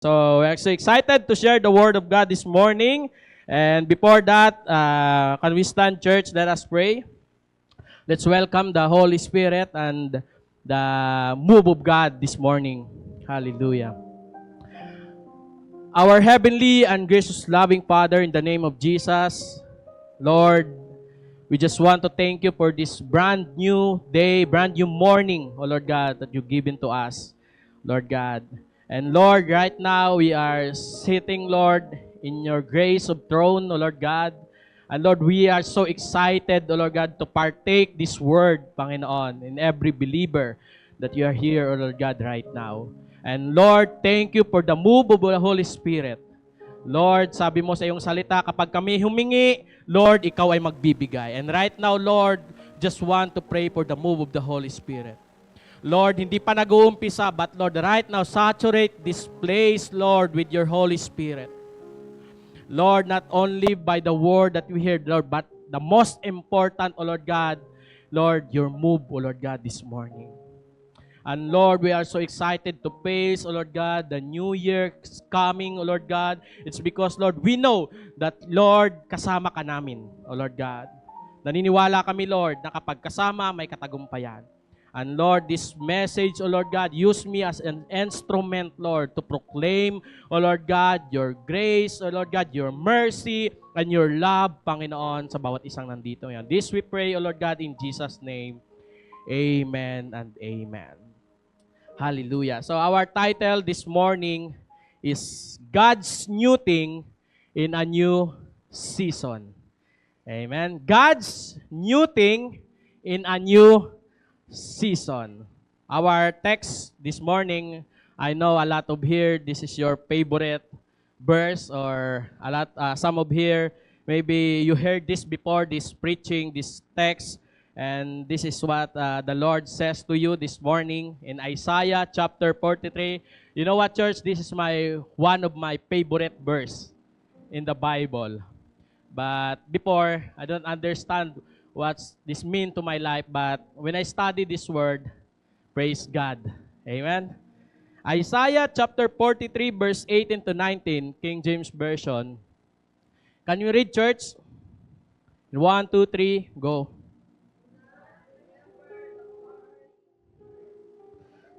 So we're actually excited to share the Word of God this morning. And before that, can we stand, church? Let us pray. Let's welcome the Holy Spirit and the move of God this morning. Hallelujah. Our heavenly and gracious loving Father, in the name of Jesus, Lord, we just want to thank you for this brand new day, brand new morning, oh Lord God, that you've given to us, Lord God. And Lord, right now we are sitting, Lord, in your grace of throne, O Lord God. And Lord, we are so excited, O Lord God, to partake this word, Panginoon, in every believer that you are here, O Lord God, right now. And Lord, thank you for the move of the Holy Spirit. Lord, sabi mo sa iyong salita, kapag kami humingi, Lord, ikaw ay magbibigay. And right now, Lord, just want to pray for the move of the Holy Spirit. Lord, hindi pa nag-uumpisa, but Lord, right now, saturate this place, Lord, with your Holy Spirit. Lord, not only by the word that we hear, Lord, but the most important, O Lord God, Lord, your move, O Lord God, this morning. And Lord, we are so excited to face, O Lord God, the new year is coming, O Lord God. It's because, Lord, we know that, Lord, kasama ka namin, O Lord God. Naniniwala kami, Lord, na kapag kasama, may katagumpayan. And Lord, this message, O Lord God, use me as an instrument, Lord, to proclaim, O Lord God, your grace, O Lord God, your mercy, and your love, Panginoon, sa bawat isang nandito. Yan. This we pray, O Lord God, in Jesus' name. Amen and amen. Hallelujah. So our title this morning is God's New Thing in a New Season. Amen. God's New Thing in a New Season. Our text this morning, I know a lot of here, this is your favorite verse, or some of here, maybe you heard this before, this preaching, this text, and this is what the Lord says to you this morning in Isaiah chapter 43. You know what, church? This is one of my favorite verse in the Bible. But before, I don't understand what's this mean to my life. But when I study this word, praise God. Amen. Isaiah chapter 43, verse 18 to 19, King James Version. Can you read, church? 1, 2, 3, go.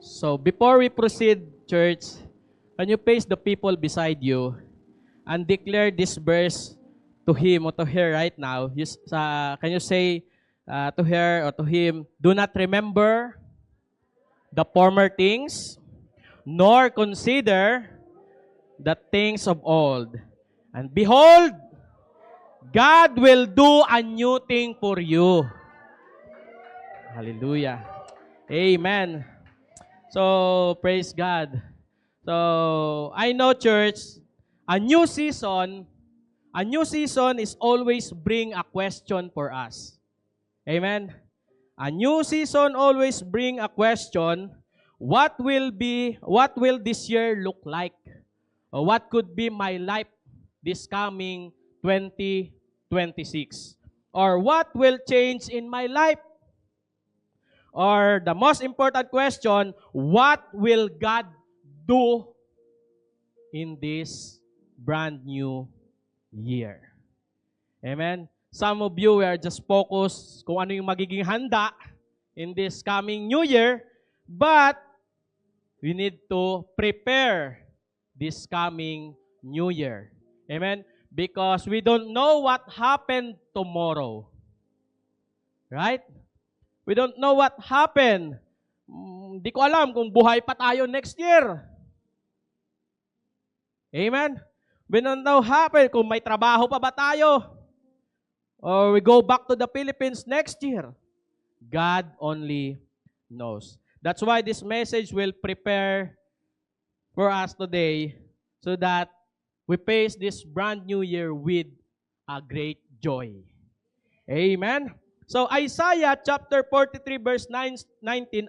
So before we proceed, church, can you face the people beside you and declare this verse to him or to her right now? Can you say to her or to him, do not remember the former things, nor consider the things of old. And behold, God will do a new thing for you. Hallelujah. Amen. So, praise God. So, I know, church, a new season is always bring a question for us. Amen? A new season always bring a question, what will this year look like? Or what could be my life this coming 2026? Or what will change in my life? Or the most important question, what will God do in this brand new year? Amen? Some of you are just focused kung ano yung magiging handa in this coming new year, but we need to prepare this coming new year. Amen? Because we don't know what happened tomorrow. Right? We don't know what happened. Hindi ko alam kung buhay pa tayo next year. Amen? We don't know what happened kung may trabaho pa ba tayo. Or we go back to the Philippines next year. God only knows. That's why this message will prepare for us today so that we face this brand new year with a great joy. Amen? So Isaiah chapter 43 verse 19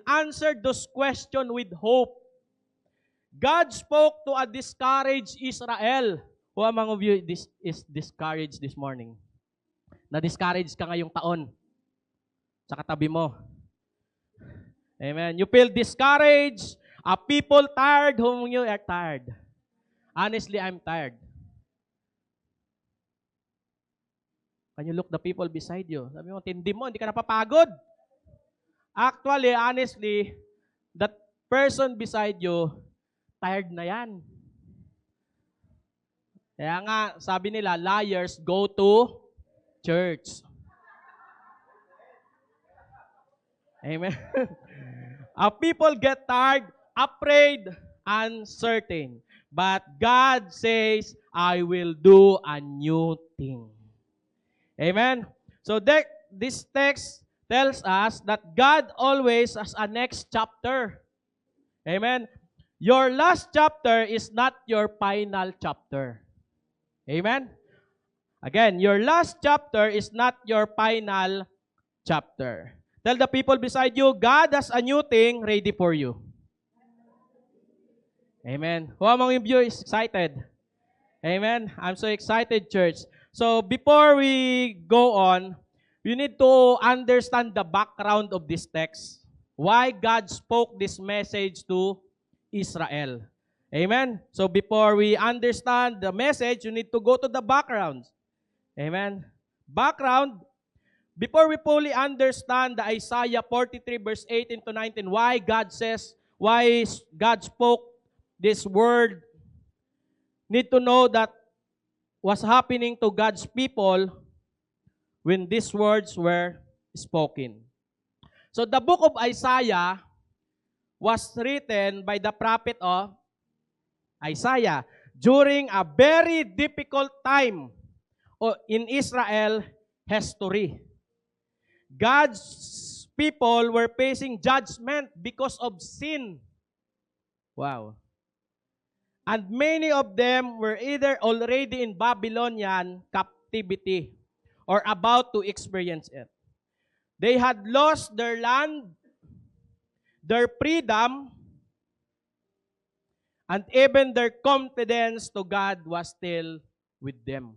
answered those questions with hope. God spoke to a discouraged Israel. Who among of you is discouraged this morning? Na-discouraged ka ngayong taon sa katabi mo. Amen. You feel discouraged. A people tired whom you are tired. Honestly, I'm tired. Can you look the people beside you? Sabi mo, tindi mo, hindi ka napapagod. Actually, honestly, that person beside you, tired na yan. Kaya nga, sabi nila, liars go to church. Amen. People get tired, afraid, uncertain. But God says, I will do a new thing. Amen. So this text tells us that God always has a next chapter. Amen. Your last chapter is not your final chapter. Amen. Again, your last chapter is not your final chapter. Tell the people beside you, God has a new thing ready for you. Amen. Who among you is excited? Amen. I'm so excited, church. So before we go on, you need to understand the background of this text. Why God spoke this message to Israel. Amen. So before we understand the message, you need to go to the background. Amen. Background, before we fully understand the Isaiah 43 verse 18 to 19, why God spoke this word, need to know that what's happening to God's people when these words were spoken. So the book of Isaiah was written by the prophet of Isaiah during a very difficult time in Israel history. God's people were facing judgment because of sin. Wow. And many of them were either already in Babylonian captivity or about to experience it. They had lost their land, their freedom, and even their confidence to God was still with them.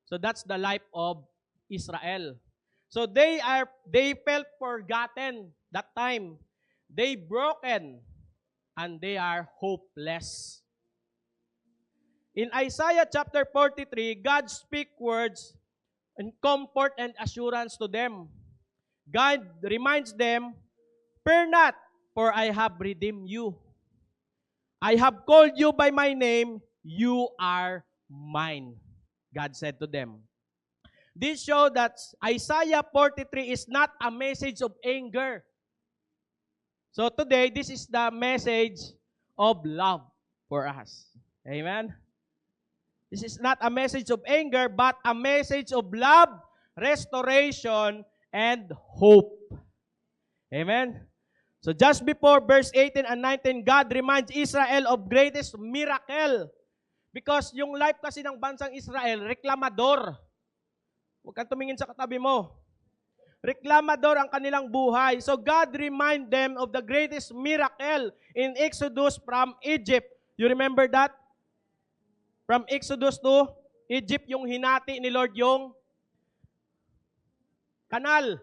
So that's the life of Israel. So they felt forgotten that time. They broken and they are hopeless. In Isaiah chapter 43, God speaks words and comfort and assurance to them. God reminds them, fear not, for I have redeemed you. I have called you by my name, you are mine, God said to them. This shows that Isaiah 43 is not a message of anger. So today, this is the message of love for us. Amen? This is not a message of anger, but a message of love, restoration, and hope. Amen? So just before verse 18 and 19, God reminds Israel of greatest miracle. Because yung life kasi ng bansang Israel, reklamador. Huwag kang tumingin sa katabi mo. Reklamador ang kanilang buhay. So God remind them of the greatest miracle in Exodus from Egypt. You remember that? From Exodus to Egypt, yung hinati ni Lord yung kanal.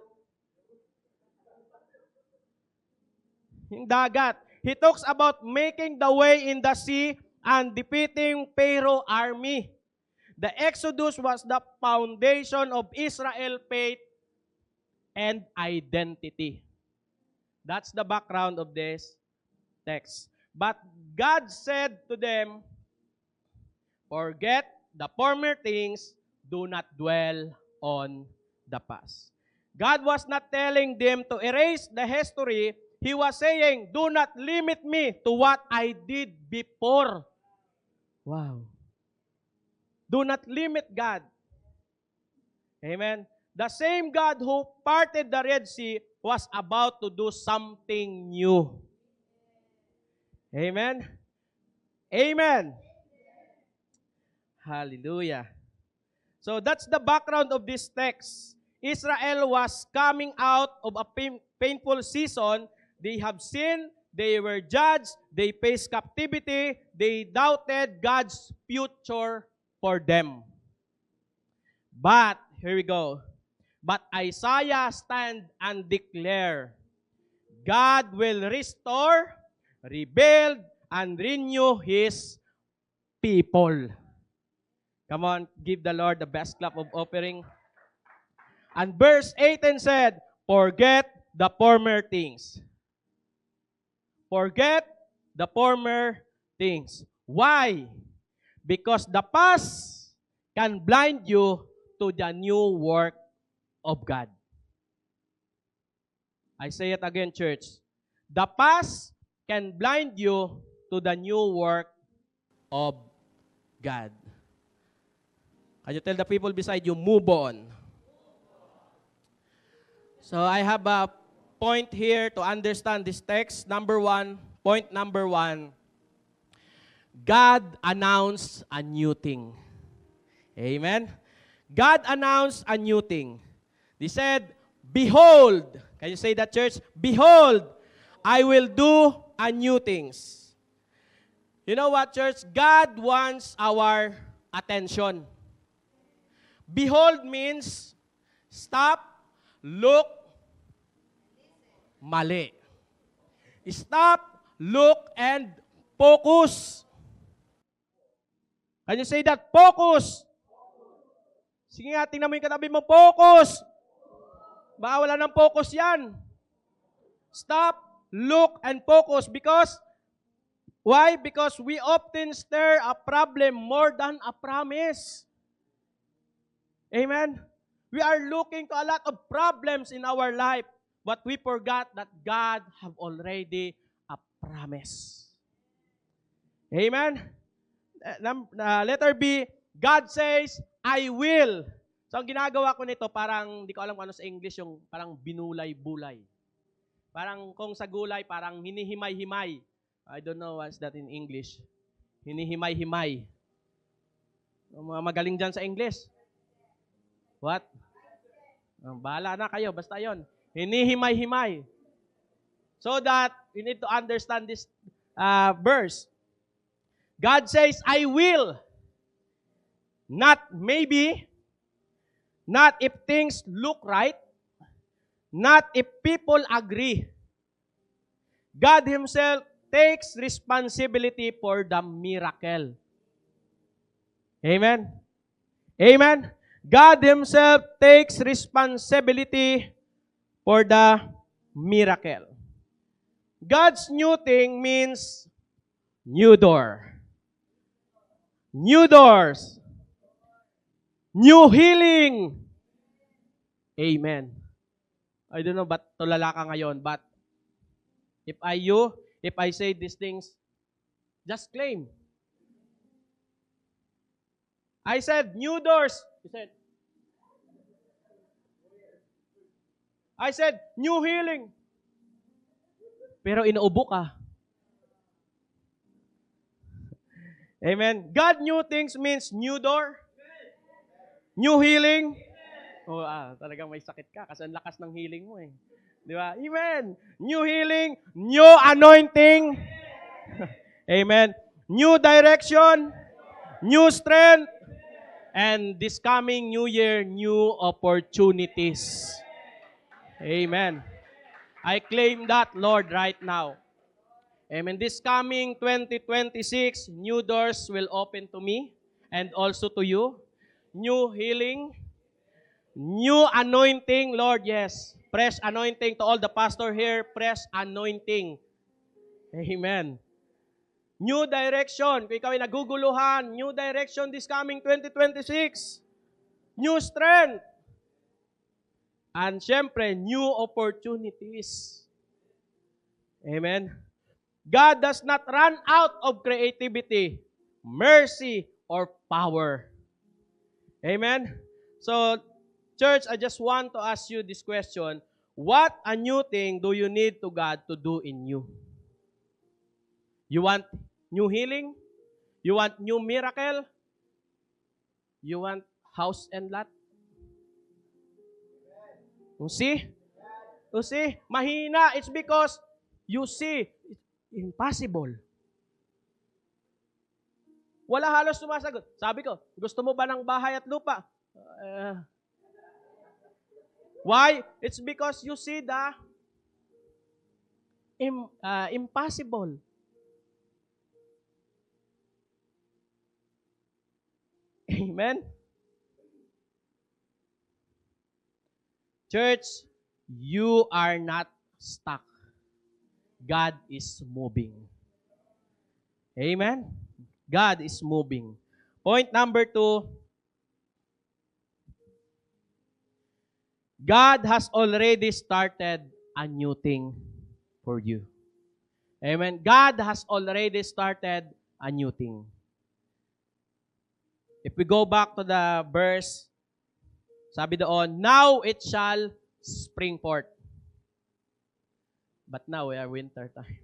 Yung dagat. He talks about making the way in the sea and defeating Pharaoh army. The Exodus was the foundation of Israel faith and identity. That's the background of this text. But God said to them, forget the former things, do not dwell on the past. God was not telling them to erase the history. He was saying, do not limit me to what I did before. Wow. Do not limit God. Amen. The same God who parted the Red Sea was about to do something new. Amen. Amen. Hallelujah. So that's the background of this text. Israel was coming out of a painful season. They have sinned, they were judged, they faced captivity, they doubted God's future for them. But, here we go. But Isaiah stand and declare, God will restore, rebuild, and renew His people. Come on, give the Lord the best clap of offering. And verse 18 said, forget the former things. Forget the former things. Why? Because the past can blind you to the new work of God. I say it again, church. The past can blind you to the new work of God. Can you tell the people beside you, move on? So I have a point here to understand this text. Point number one, God announced a new thing. Amen? God announced a new thing. He said, behold, can you say that, church? Behold, I will do a new things. You know what, church? God wants our attention. Behold means stop, look, mali. Stop, look, and focus. Can you say that? Focus. Sige nga, tingnan mo yung katabi mo. Focus. Baka wala ng focus yan. Stop, look, and focus. Because, why? Because we often stir a problem more than a promise. Amen? We are looking to a lot of problems in our life, but we forgot that God have already a promise. Amen? Letter B, God says, I will. So, ang ginagawa ko nito, parang, di ko alam kung ano sa English, yung parang binulay-bulay. Parang kung sa gulay, parang hinihimay-himay. I don't know what's that in English. Hinihimay-himay. Mga magaling dyan sa English. What? Bahala na kayo, basta yon. Hinihimay-himay. So that, you need to understand this verse. God says, I will. Not maybe. Not if things look right. Not if people agree. God Himself takes responsibility for the miracle. Amen? Amen? God Himself takes responsibility for the miracle. God's new thing means new door. New doors. New healing. Amen. I don't know ba't tulala ka ngayon, but if I say these things, just claim. I said, new doors. I said, new healing. Pero inuubo ka. Amen. God new things means new door, new healing. Oh, talagang may sakit ka kasi ang lakas ng healing mo eh. Di ba? Amen. New healing, new anointing. Amen. New direction, new strength, and this coming new year, new opportunities. Amen. I claim that, Lord, right now. Amen. This coming 2026, new doors will open to me and also to you. New healing, new anointing, Lord, yes. Fresh anointing to all the pastor here, fresh anointing. Amen. New direction. Kung ikaw ay naguguluhan, new direction this coming 2026. New strength. And syempre, new opportunities. Amen. God does not run out of creativity, mercy, or power. Amen? So, church, I just want to ask you this question. What a new thing do you need to God to do in you? You want new healing? You want new miracle? You want house and lot? You see? You see? Mahina. It's because you see, it's impossible. Wala halos sumasagot. Sabi ko, gusto mo ba ng bahay at lupa? Why? It's because you see the impossible. Amen? Church, you are not stuck. God is moving. Amen? God is moving. Point number 2, God has already started a new thing for you. Amen? God has already started a new thing. If we go back to the verse, sabi doon, now it shall spring forth. But now we are winter time.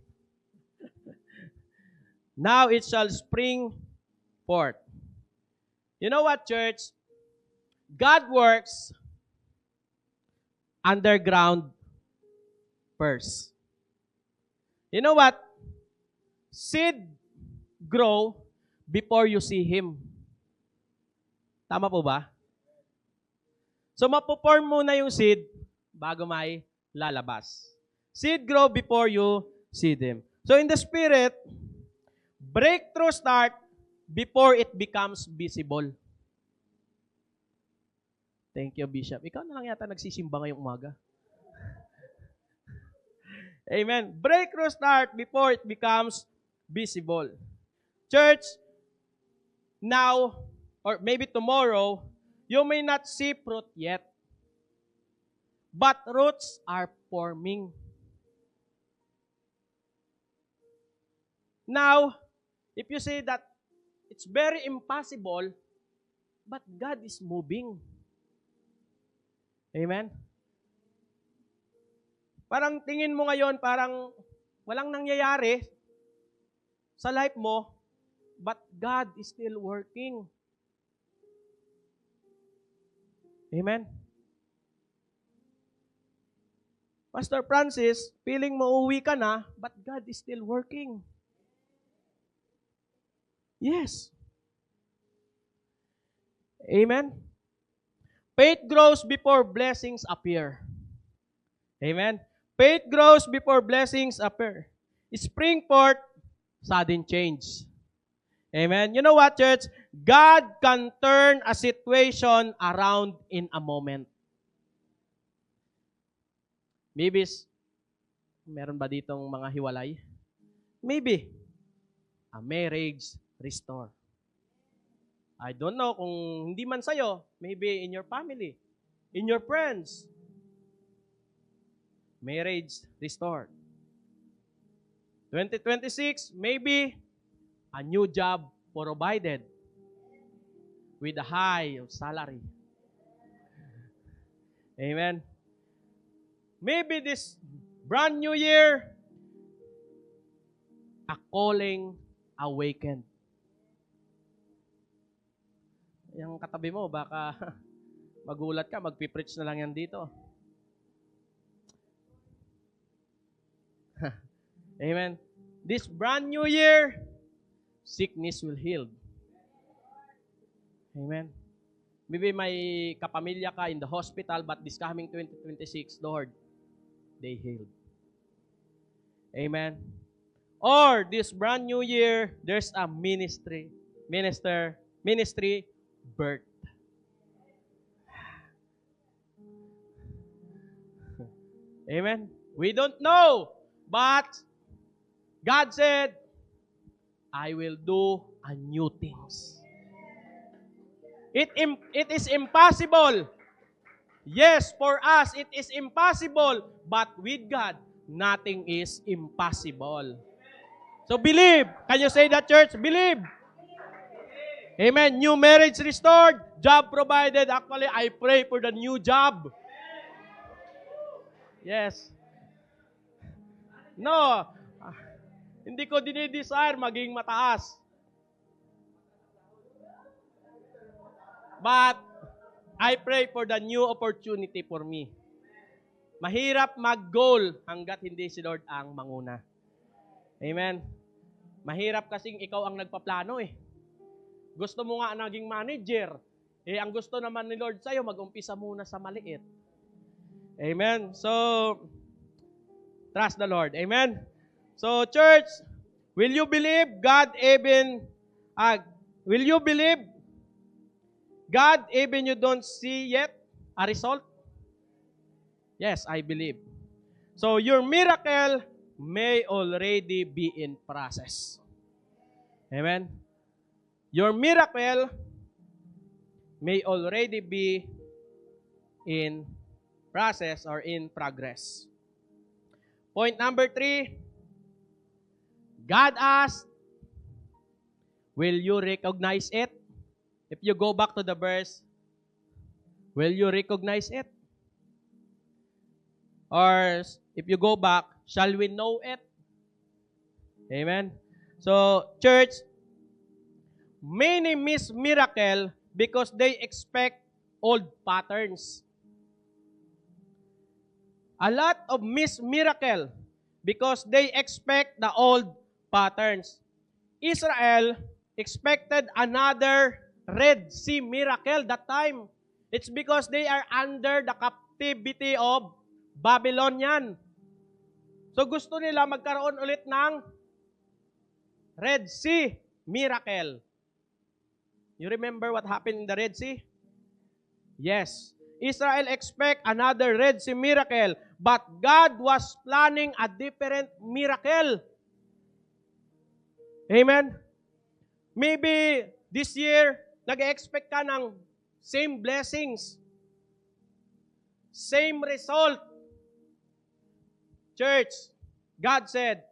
Now it shall spring forth. You know what, church? God works underground first. You know what? Seed grow before you see Him. Tama po ba? So, mapuform muna yung seed bago may lalabas. Seed grow before you see them. So, in the Spirit, breakthrough start before it becomes visible. Thank you, Bishop. Ikaw na lang yata nagsisimba ngayong umaga. Amen. Breakthrough start before it becomes visible. Church, now, or maybe tomorrow, you may not see fruit yet, but roots are forming. Now, if you say that it's very impossible, but God is moving. Amen? Parang tingin mo ngayon, parang walang nangyayari sa life mo, but God is still working. Amen? Pastor Francis, feeling mo uuwi ka na, but God is still working. Yes. Amen? Faith grows before blessings appear. Amen? Faith grows before blessings appear. Spring forth, sudden change. Amen? You know what, church? God can turn a situation around in a moment. Maybe, meron ba ditong mga hiwalay? Maybe, a marriage restore. I don't know kung hindi man sa'yo, maybe in your family, in your friends, marriage restored. 2026, maybe a new job provided with a high salary. Amen. Maybe this brand new year, a calling awakened. Yung katabi mo, baka magulat ka, magpipreach na lang yan dito. Amen. This brand new year, sickness will heal. Amen. Maybe may kapamilya ka in the hospital, but this coming 2026, Lord, they healed. Amen. Or this brand new year, there's a ministry birth. Amen. We don't know, but God said, I will do a new things. It is impossible. Yes, for us, it is impossible. But with God, nothing is impossible. So believe. Can you say that, church? Believe. Amen. New marriage restored. Job provided. Actually, I pray for the new job. Yes. No. Hindi ko dinidesire maging mataas. But I pray for the new opportunity for me. Mahirap mag-goal hanggat hindi si Lord ang manguna. Amen. Mahirap kasing ikaw ang nagpaplano eh. Gusto mo nga naging manager. Eh, ang gusto naman ni Lord sa'yo, mag-umpisa muna sa maliit. Amen. So, trust the Lord. Amen. So, church, will you believe God even, will you believe God, even you don't see yet a result? Yes, I believe. So your miracle may already be in process. Amen? Your miracle may already be in process or in progress. Point number 3, God asked, will you recognize it? If you go back to the verse, will you recognize it? Or if you go back, shall we know it? Amen? So, church, many miss miracle because they expect old patterns. A lot of miss miracle because they expect the old patterns. Israel expected another Red Sea miracle that time. It's because they are under the captivity of Babylonian. So gusto nila magkaroon ulit ng Red Sea miracle. You remember what happened in the Red Sea? Yes. Israel expect another Red Sea miracle, but God was planning a different miracle. Amen? Maybe this year, nag-expect ka ng same blessings, same result. Church, God said,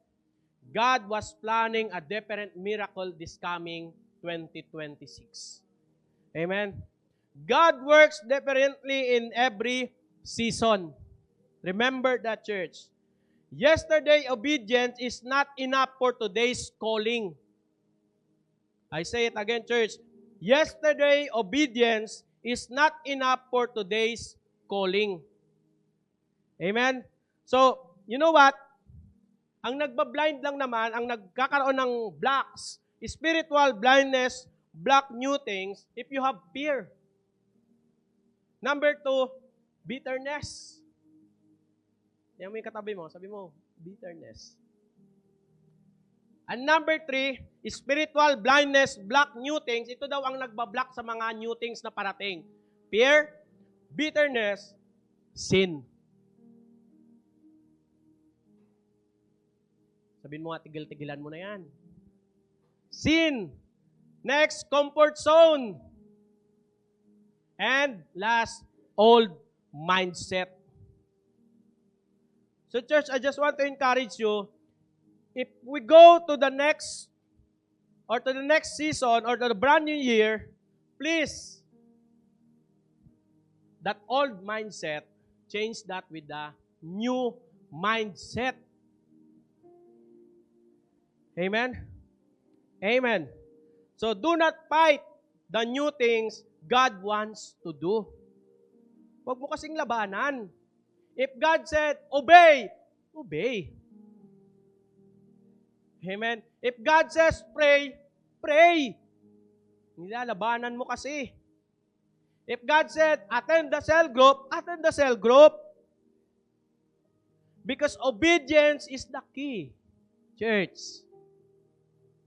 God was planning a different miracle this coming 2026. Amen? God works differently in every season. Remember that, church. Yesterday obedience is not enough for today's calling. I say it again, church. Yesterday obedience is not enough for today's calling. Amen? So, you know what? Ang nagbablind lang naman, ang nagkakaroon ng blocks, spiritual blindness, block new things, if you have fear. Number 2, bitterness. Yan mo yung katabi mo, sabi mo, bitterness. And number 3, spiritual blindness, block new things. Ito daw ang nagbablock sa mga new things na parating. Fear, bitterness, sin. Sabihin mo nga, tigil-tigilan mo na yan. Sin. Next, comfort zone. And last, old mindset. So church, I just want to encourage you, if we go to the next season or to the brand new year, please, that old mindset, change that with the new mindset. Amen? Amen. So do not fight the new things God wants to do. Huwag mo kasing labanan. If God said, obey, obey. Amen? If God says, pray, pray. Nilalabanan mo kasi. If God said, attend the cell group, attend the cell group. Because obedience is the key. Church,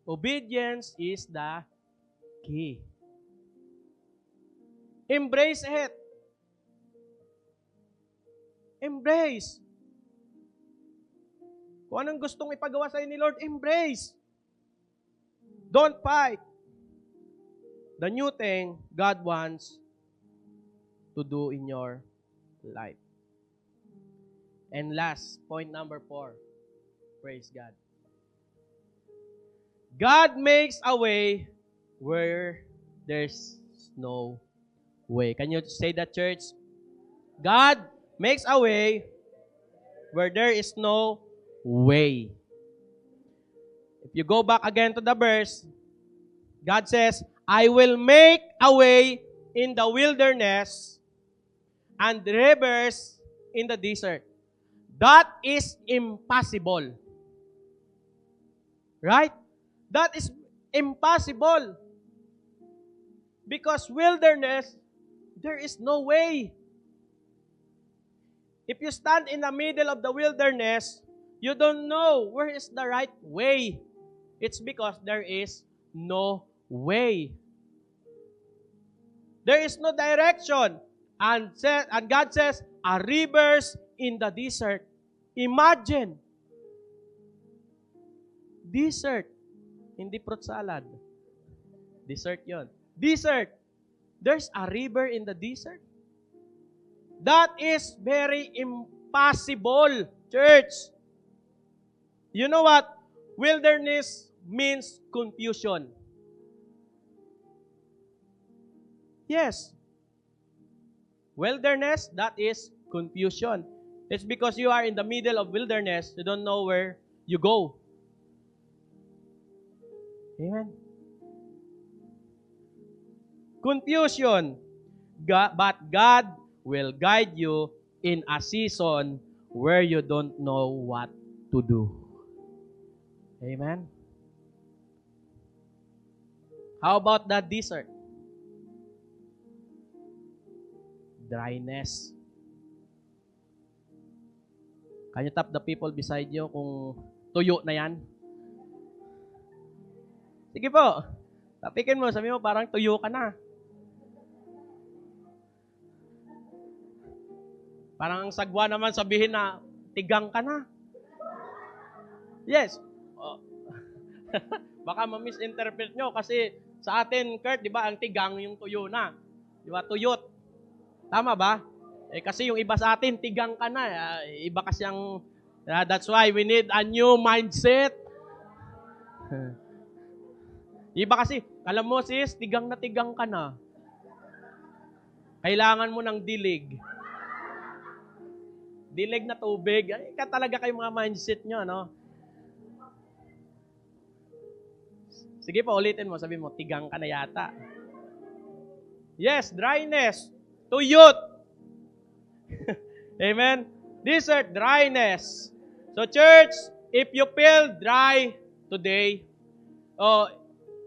obedience is the key. Embrace it. Embrace. Kung anong gustong ipagawa sa'yo ni Lord, embrace. Don't fight the new thing God wants to do in your life. And last, point number 4. Praise God. God makes a way where there's no way. Can you say that, church? God makes a way where there is no way. If you go back again to the verse, God says, I will make a way in the wilderness and rivers in the desert. That is impossible. Right? That is impossible. Because wilderness, there is no way. If you stand in the middle of the wilderness, you don't know where is the right way. It's because there is no way. There is no direction. And God says, a rivers in the desert. Imagine. Desert. Hindi fruit salad. Desert yon. Desert. There's a river in the desert. That is very impossible, church. You know what? Wilderness means confusion. Yes. Wilderness, that is confusion. It's because you are in the middle of wilderness, you don't know where you go. Amen. Confusion. But God will guide you in a season where you don't know what to do. Amen. How about that desert? Dryness. Can you tap the people beside you kung tuyo na yan? Sige po. Tapikin mo, sabi mo parang tuyo ka na. Parang ang sagwa naman sabihin na tigang ka na. Yes. Oh. Baka ma-misinterpret nyo kasi sa atin, Kurt, di ba, ang tigang yung tuyo na. Di ba, tuyot. Tama ba? Eh, kasi yung iba sa atin, tigang ka na. Iba kasi ang, that's why we need a new mindset. Iba kasi, alam mo sis, tigang ka na. Kailangan mo ng dilig. Dilig na tubig. Ay, ka talaga kayo mga mindset nyo, no? Sige pa, ulitin mo. Sabi mo, tigang ka na yata. Yes, dryness. Tuyot. Amen? Desert, dryness. So church, if you feel dry today,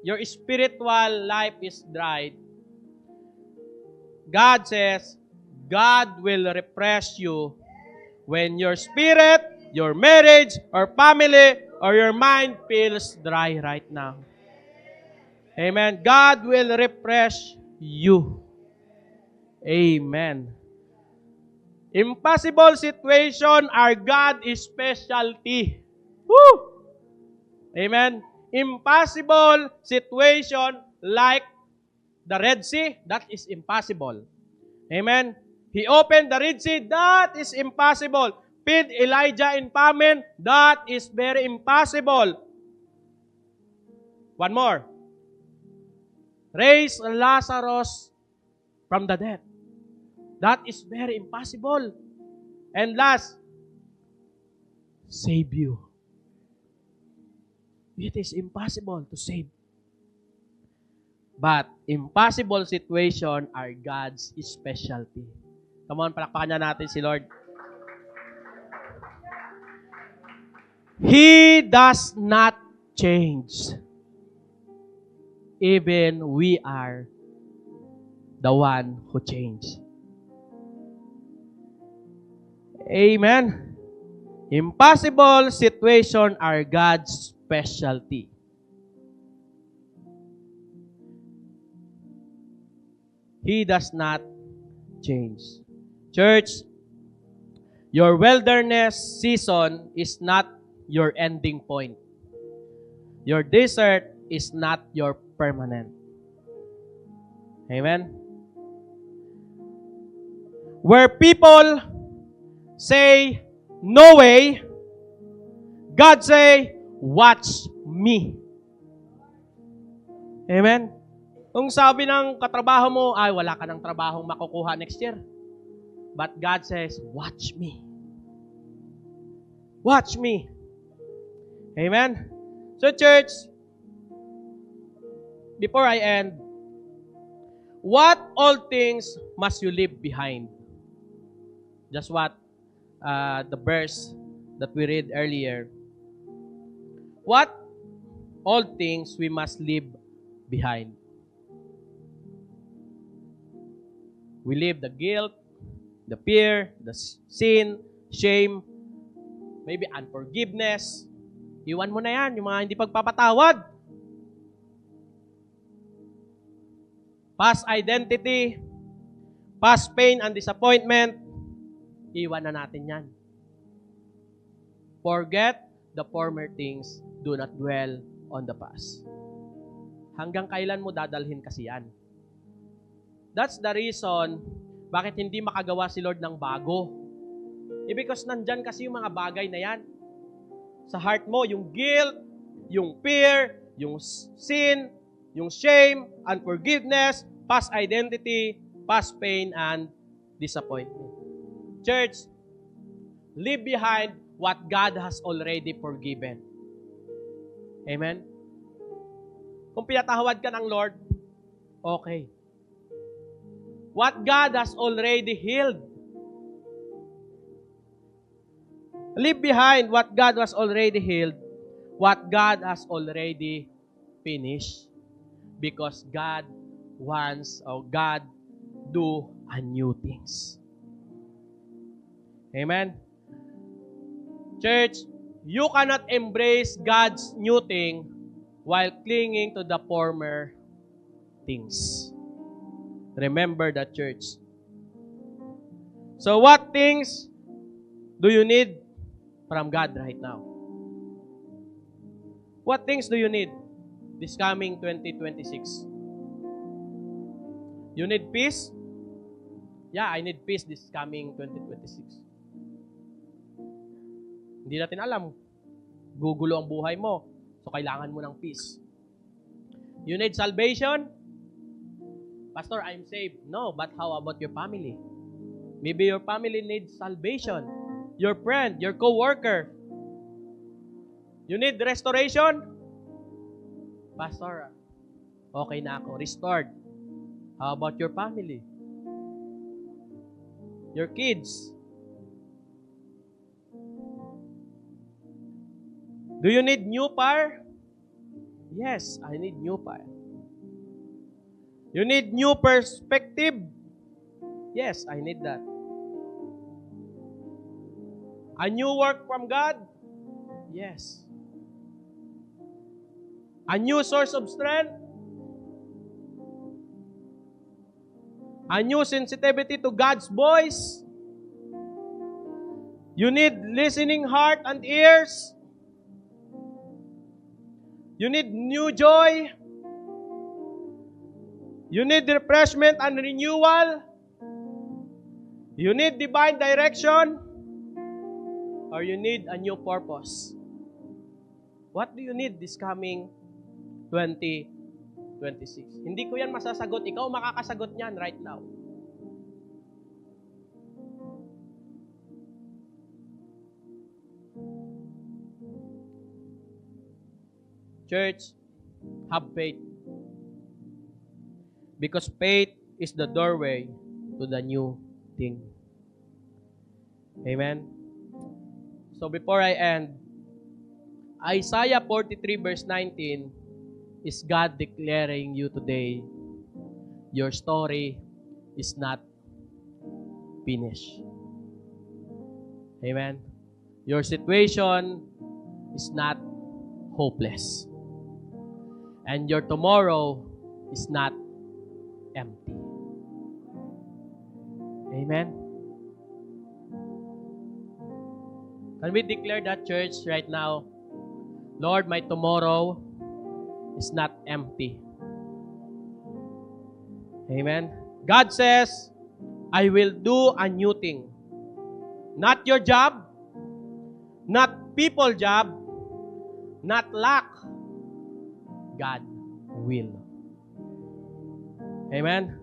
your spiritual life is dry, God says, God will refresh you when your spirit, your marriage, or family, or your mind feels dry right now. Amen. God will refresh you. Amen. Impossible situation are God's specialty. Woo! Amen. Impossible situation like the Red Sea, that is impossible. Amen. He opened the Red Sea, that is impossible. Feed Elijah in famine, that is very impossible. One more. Raise Lazarus from the dead. That is very impossible. And last, save you. It is impossible to save. But impossible situation are God's specialty. Come on, palakpakan natin si Lord. He does not change. Even we are the one who changed. Amen. Impossible situation are God's specialty. He does not change. Church, your wilderness season is not your ending point. Your desert is not your permanent. Amen? Where people say, no way, God say, watch me. Amen? Kung sabi ng katrabaho mo, ay wala ka ng trabahong makukuha next year. But God says, watch me. Watch me. Amen? So church, before I end, what all things must you leave behind? Just what the verse that we read earlier. What all things we must leave behind? We leave the guilt, the fear, the sin, shame, maybe unforgiveness. Iwan mo na yan, yung mga hindi pagpapatawad. past identity, past pain and disappointment, iwan na natin yan. Forget the former things, do not dwell on the past. Hanggang kailan mo dadalhin kasi yan? That's the reason bakit hindi makagawa si Lord ng bago. Because nandyan kasi yung mga bagay na yan. Sa heart mo, yung guilt, yung fear, yung sin, yung shame, unforgiveness, past identity, past pain, and disappointment. Church, leave behind what God has already forgiven. Amen? Kung pinatawad ka ng Lord, okay. What God has already healed. Leave behind what God has already healed, what God has already finished. Because God wants, or God do a new things. Amen? Church, you cannot embrace God's new thing while clinging to the former things. Remember that, church. So what things do you need from God right now? What things do you need this coming 2026? You need peace? Yeah, I need peace this coming 2026. Hindi natin alam. Gugulo ang buhay mo. So, kailangan mo ng peace. You need salvation? Pastor, I'm saved. No, but how about your family? Maybe your family needs salvation. Your friend, your co-worker. You need restoration? Pastor, okay na ako. Restored. How about your family? Your kids? Do you need new fire? Yes, I need new fire. You need new perspective? Yes, I need that. A new work from God? Yes. A new source of strength? A new sensitivity to God's voice? You need listening heart and ears? You need new joy? You need refreshment and renewal? You need divine direction? Or you need a new purpose? What do you need this coming 2026? Hindi ko yan masasagot. Ikaw makakasagot niyan right now. Church, have faith. Because faith is the doorway to the new thing. Amen? So before I end, Isaiah 43 verse 19 is God declaring you today, your story is not finished. Amen? Your situation is not hopeless. And your tomorrow is not empty. Amen? Can we declare that, church, right now? Lord, my tomorrow is not empty. Amen? God says, I will do a new thing. Not your job, not people's job, not luck. God will. Amen?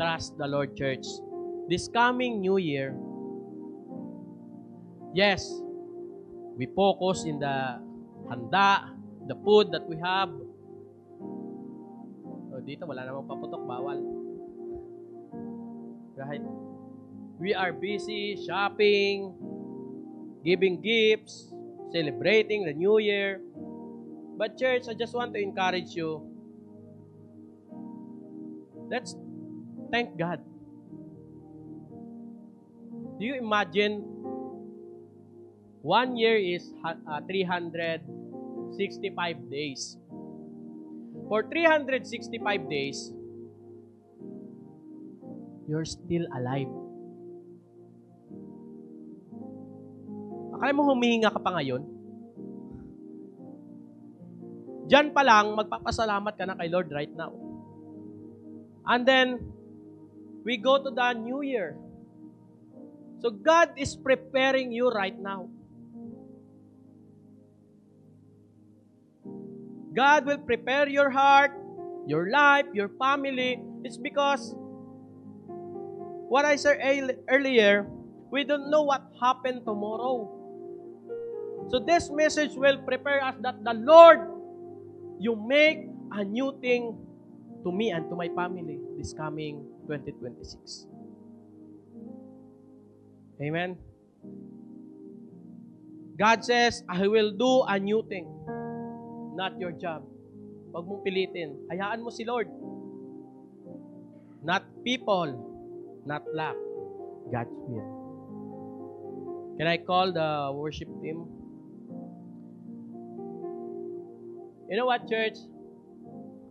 Trust the Lord, church. This coming new year, yes, we focus in the handa, the food that we have. So, dito, wala namang paputok, bawal. Right? We are busy shopping, giving gifts, celebrating the new year. But church, I just want to encourage you. Let's thank God. Do you imagine 1 year is 365 days. For 365 days, you're still alive. Akala mo humihinga ka pa ngayon? Diyan pa lang, magpapasalamat ka na kay Lord right now. And then, we go to the new year. So God is preparing you right now. God will prepare your heart, your life, your family. It's because, what I said earlier, we don't know what happened tomorrow. So this message will prepare us that the Lord, you make a new thing to me and to my family this coming 2026. Amen. God says, I will do a new thing, not your job. Huwag mong pilitin. Hayaan mo si Lord. Not people, not luck. God's will. Can I call the worship team? You know what, church?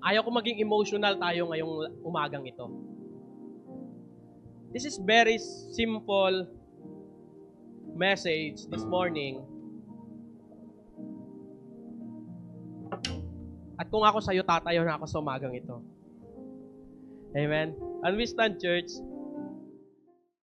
Ayaw ko maging emotional tayo ngayong umagang ito. This is very simple message this morning. At kung ako sa'yo, tatayo na ako sa umagang ito. Amen? And we stand, church.